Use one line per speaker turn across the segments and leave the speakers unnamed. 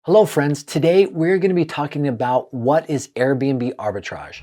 Hello friends, today we're going to be talking about what is Airbnb arbitrage.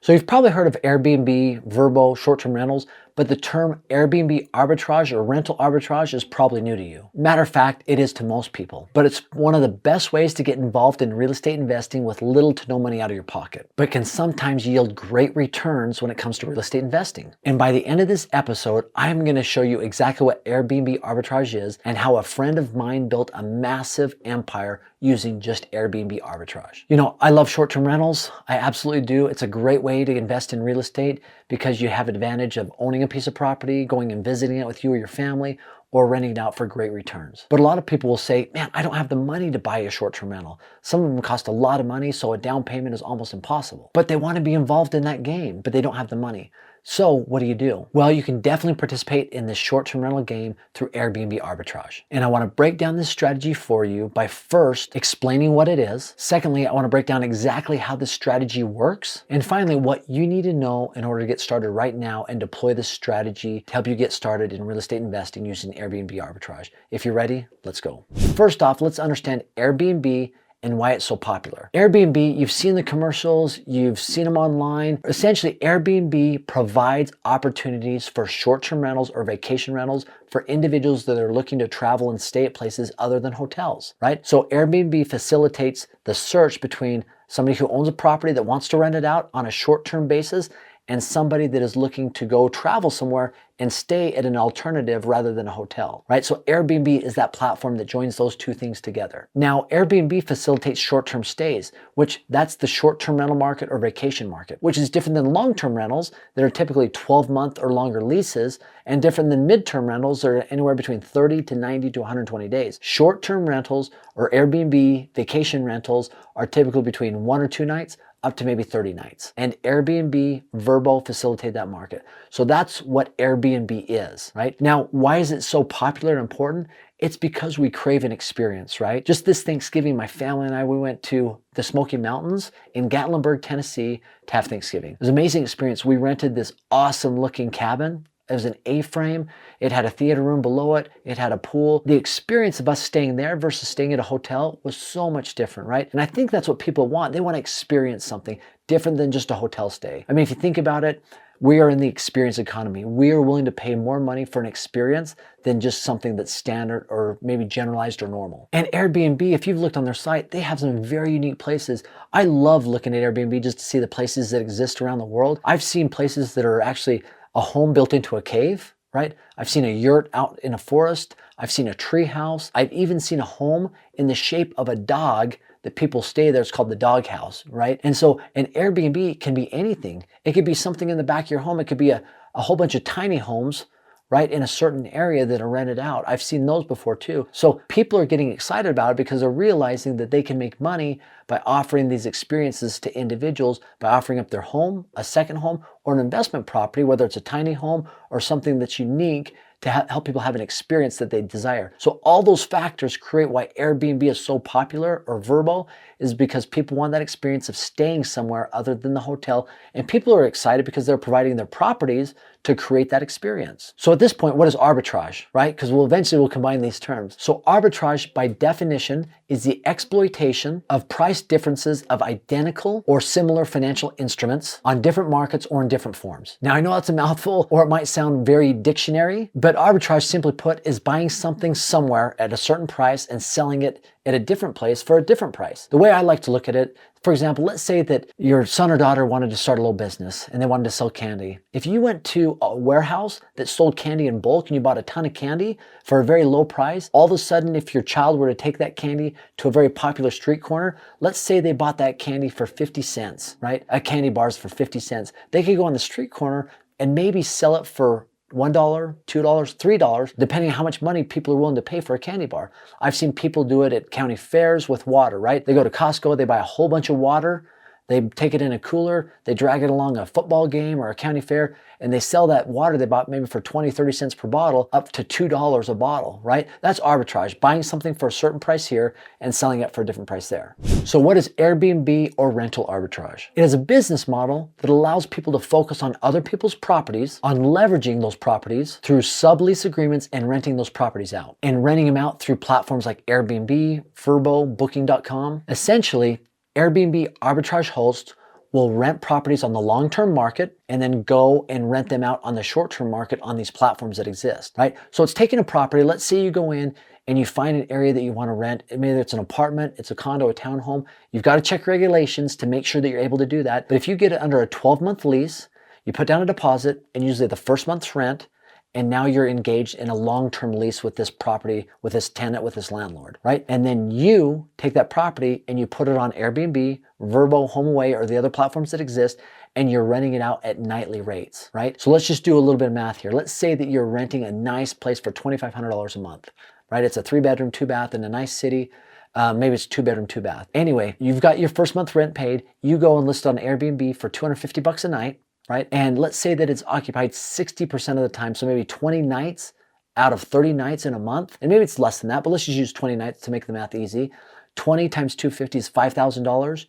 So you've probably heard of Airbnb, Vrbo, short-term rentals, but the term Airbnb arbitrage or rental arbitrage is probably new to you. Matter of fact, it is to most people, but it's one of the best ways to get involved in real estate investing with little to no money out of your pocket, but can sometimes yield great returns when it comes to real estate investing. And by the end of this episode, I'm going to show you exactly what Airbnb arbitrage is and how a friend of mine built a massive empire using just Airbnb arbitrage. You know, I love short-term rentals. I absolutely do. It's a great way to invest in real estate because you have advantage of owning a piece of property, going and visiting it with you or your family, or renting it out for great returns. But a lot of people will say, man, I don't have the money to buy a short-term rental. Some of them cost a lot of money, so a down payment is almost impossible. But they want to be involved in that game, but they don't have the money. So what do? Well, you can definitely participate in this short-term rental game through Airbnb arbitrage. And I want to break down this strategy for you by first explaining what it is. Secondly, I want to break down exactly how this strategy works. And finally, what you need to know in order to get started right now and deploy this strategy to help you get started in real estate investing using Airbnb arbitrage. If you're ready, let's go. First off, let's understand Airbnb and why it's so popular. Airbnb, you've seen the commercials, you've seen them online. Essentially, Airbnb provides opportunities for short-term rentals or vacation rentals for individuals that are looking to travel and stay at places other than hotels, right? So Airbnb facilitates the search between somebody who owns a property that wants to rent it out on a short-term basis and somebody that is looking to go travel somewhere and stay at an alternative rather than a hotel, right? So Airbnb is that platform that joins those two things together. Now, Airbnb facilitates short-term stays, which that's the short-term rental market or vacation market, which is different than long-term rentals that are typically 12-month or longer leases and different than mid-term rentals that are anywhere between 30 to 90 to 120 days. Short-term rentals or Airbnb vacation rentals are typically between 1 or 2 nights up to maybe 30 nights. And Airbnb, Vrbo facilitate that market. So that's what Airbnb is, right? Now, why is it so popular and important? It's because we crave an experience, right? Just this Thanksgiving, my family and I, we went to the Smoky Mountains in Gatlinburg, Tennessee to have Thanksgiving. It was an amazing experience. We rented this awesome looking cabin. It was an A-frame. It had a theater room below it. It had a pool. The experience of us staying there versus staying at a hotel was so much different, right? And I think that's what people want. They want to experience something different than just a hotel stay. I mean, if you think about it, we are in the experience economy. We are willing to pay more money for an experience than just something that's standard or maybe generalized or normal. And Airbnb, if you've looked on their site, they have some very unique places. I love looking at Airbnb just to see the places that exist around the world. I've seen places that are actually a home built into a cave, right? I've seen a yurt out in a forest. I've seen a tree house. I've even seen a home in the shape of a dog that people stay there. It's called the dog house, right? And so an Airbnb can be anything. It could be something in the back of your home. It could be a whole bunch of tiny homes, right, in a certain area that are rented out. I've seen those before too. So people are getting excited about it because they're realizing that they can make money by offering these experiences to individuals by offering up their home, a second home, or an investment property, whether it's a tiny home or something that's unique to help people have an experience that they desire. So all those factors create why Airbnb is so popular, or Vrbo, is because people want that experience of staying somewhere other than the hotel. And people are excited because they're providing their properties to create that experience. So at this point, what is arbitrage, right? Because we'll combine these terms. So arbitrage by definition is the exploitation of price differences of identical or similar financial instruments on different markets or in different forms. Now I know that's a mouthful or it might sound very dictionary, but arbitrage simply put is buying something somewhere at a certain price and selling it at a different place for a different price. The way I like to look at it, for example, let's say that your son or daughter wanted to start a little business and they wanted to sell candy. If you went to a warehouse that sold candy in bulk and you bought a ton of candy for a very low price, all of a sudden, if your child were to take that candy to a very popular street corner, let's say they bought that candy for 50 cents, right? A candy bar's for 50 cents. They could go on the street corner and maybe sell it for $1, $2, $3, depending on how much money people are willing to pay for a candy bar. I've seen people do it at county fairs with water, right? They go to Costco, they buy a whole bunch of water, They take it in a cooler, they drag it along a football game or a county fair, and they sell that water they bought maybe for 20, 30 cents per bottle up to $2 a bottle, right? That's arbitrage, buying something for a certain price here and selling it for a different price there. So what is Airbnb or rental arbitrage? It is a business model that allows people to focus on other people's properties, on leveraging those properties through sublease agreements and renting those properties out. And renting them out through platforms like Airbnb, Vrbo, Booking.com. Essentially, Airbnb arbitrage hosts will rent properties on the long-term market and then go and rent them out on the short-term market on these platforms that exist, right? So it's taking a property, let's say you go in and you find an area that you want to rent, maybe it's an apartment, it's a condo, a townhome. You've got to check regulations to make sure that you're able to do that. But if you get it under a 12-month lease, you put down a deposit and usually the first month's rent, and now you're engaged in a long-term lease with this property, with this tenant, with this landlord, right? And then you take that property and you put it on Airbnb, Vrbo, HomeAway, or the other platforms that exist, and you're renting it out at nightly rates, right? So let's just do a little bit of math here. Let's say that you're renting a nice place for $2,500 a month, right? It's a 3-bedroom, 2-bath in a nice city. Maybe it's 2-bedroom, 2-bath. Anyway, you've got your first month rent paid. You go and list on Airbnb for $250 a night, right? And let's say that it's occupied 60% of the time. So maybe 20 nights out of 30 nights in a month. And maybe it's less than that, but let's just use 20 nights to make the math easy. 20 times 250 is $5,000.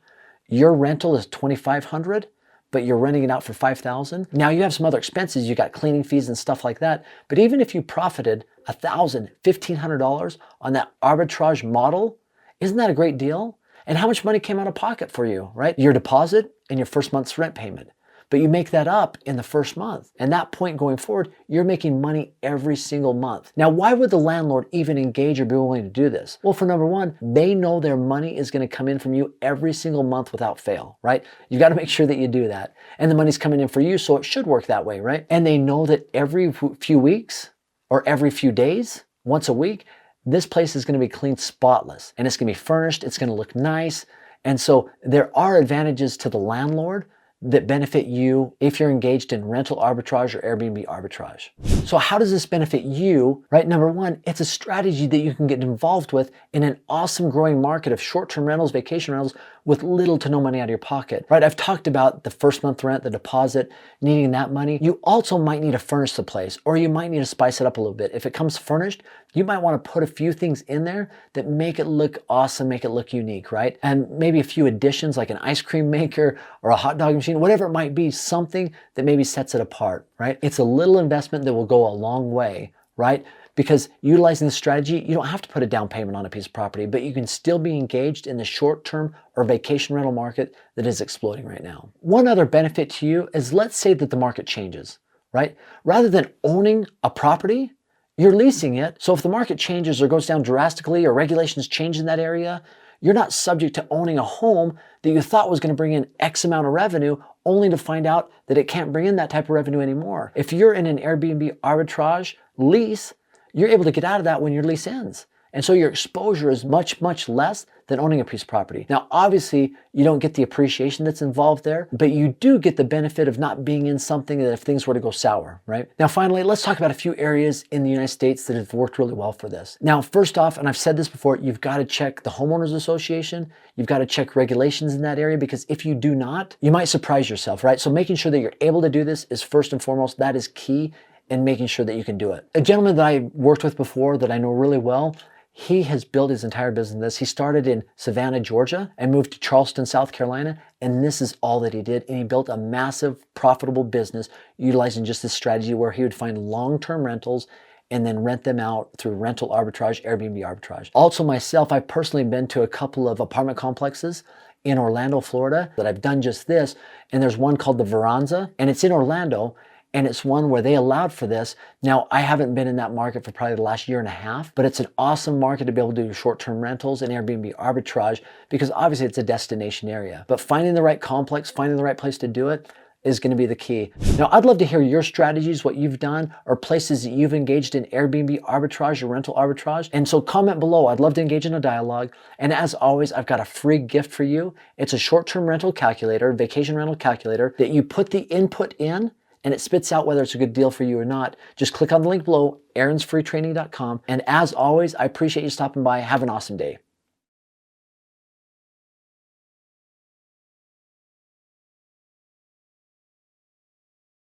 Your rental is $2,500, but you're renting it out for $5,000. Now you have some other expenses. You got cleaning fees and stuff like that. But even if you profited $1,000, $1,500 on that arbitrage model, isn't that a great deal? And how much money came out of pocket for you, right? Your deposit and your first month's rent payment. But you make that up in the first month. And that point going forward, you're making money every single month. Now, why would the landlord even engage or be willing to do this? Well, for number one, they know their money is going to come in from you every single month without fail, right? You got to make sure that you do that. And the money's coming in for you, so it should work that way, right? And they know that every few weeks or every few days, once a week, this place is going to be clean spotless. And it's going to be furnished. It's going to look nice. And so there are advantages to the landlord that benefit you if you're engaged in rental arbitrage or Airbnb arbitrage. So how does this benefit you, right? Number one, it's a strategy that you can get involved with in an awesome growing market of short-term rentals, vacation rentals with little to no money out of your pocket, right? I've talked about the first month rent, the deposit, needing that money. You also might need to furnish the place, or you might need to spice it up a little bit. If it comes furnished, you might want to put a few things in there that make it look awesome, make it look unique, right? And maybe a few additions like an ice cream maker or a hot dog machine, whatever it might be, something that maybe sets it apart, right? It's a little investment that will go a long way, right? Because utilizing the strategy, you don't have to put a down payment on a piece of property, but you can still be engaged in the short-term or vacation rental market that is exploding right now. One other benefit to you is, let's say that the market changes, right? Rather than owning a property, you're leasing it. So if the market changes or goes down drastically or regulations change in that area, you're not subject to owning a home that you thought was going to bring in X amount of revenue, only to find out that it can't bring in that type of revenue anymore. If you're in an Airbnb arbitrage lease, you're able to get out of that when your lease ends. And so your exposure is much, much less than owning a piece of property. Now, obviously, you don't get the appreciation that's involved there, but you do get the benefit of not being in something that if things were to go sour, right? Now, finally, let's talk about a few areas in the United States that have worked really well for this. Now, first off, and I've said this before, you've got to check the Homeowners Association. You've got to check regulations in that area, because if you do not, you might surprise yourself, right? So making sure that you're able to do this is first and foremost. That is key in making sure that you can do it. A gentleman that I worked with before that I know really well, he has built his entire business in this. He started in Savannah, Georgia, and moved to Charleston, South Carolina, and this is all that he did. And he built a massive, profitable business utilizing just this strategy where he would find long-term rentals and then rent them out through rental arbitrage, Airbnb arbitrage. Also myself, I've personally been to a couple of apartment complexes in Orlando, Florida, that I've done just this. And there's one called the Veranza, and it's in Orlando. And it's one where they allowed for this. Now, I haven't been in that market for probably the last year and a half, but it's an awesome market to be able to do short-term rentals and Airbnb arbitrage, because obviously it's a destination area. But finding the right complex, finding the right place to do it is going to be the key. Now, I'd love to hear your strategies, what you've done, or places that you've engaged in Airbnb arbitrage or rental arbitrage. And so comment below. I'd love to engage in a dialogue. And as always, I've got a free gift for you. It's a short-term rental calculator, vacation rental calculator, that you put the input in, and it spits out whether it's a good deal for you or not. Just click on the link below, aaronsfreetraining.com. And as always, I appreciate you stopping by. Have an awesome day.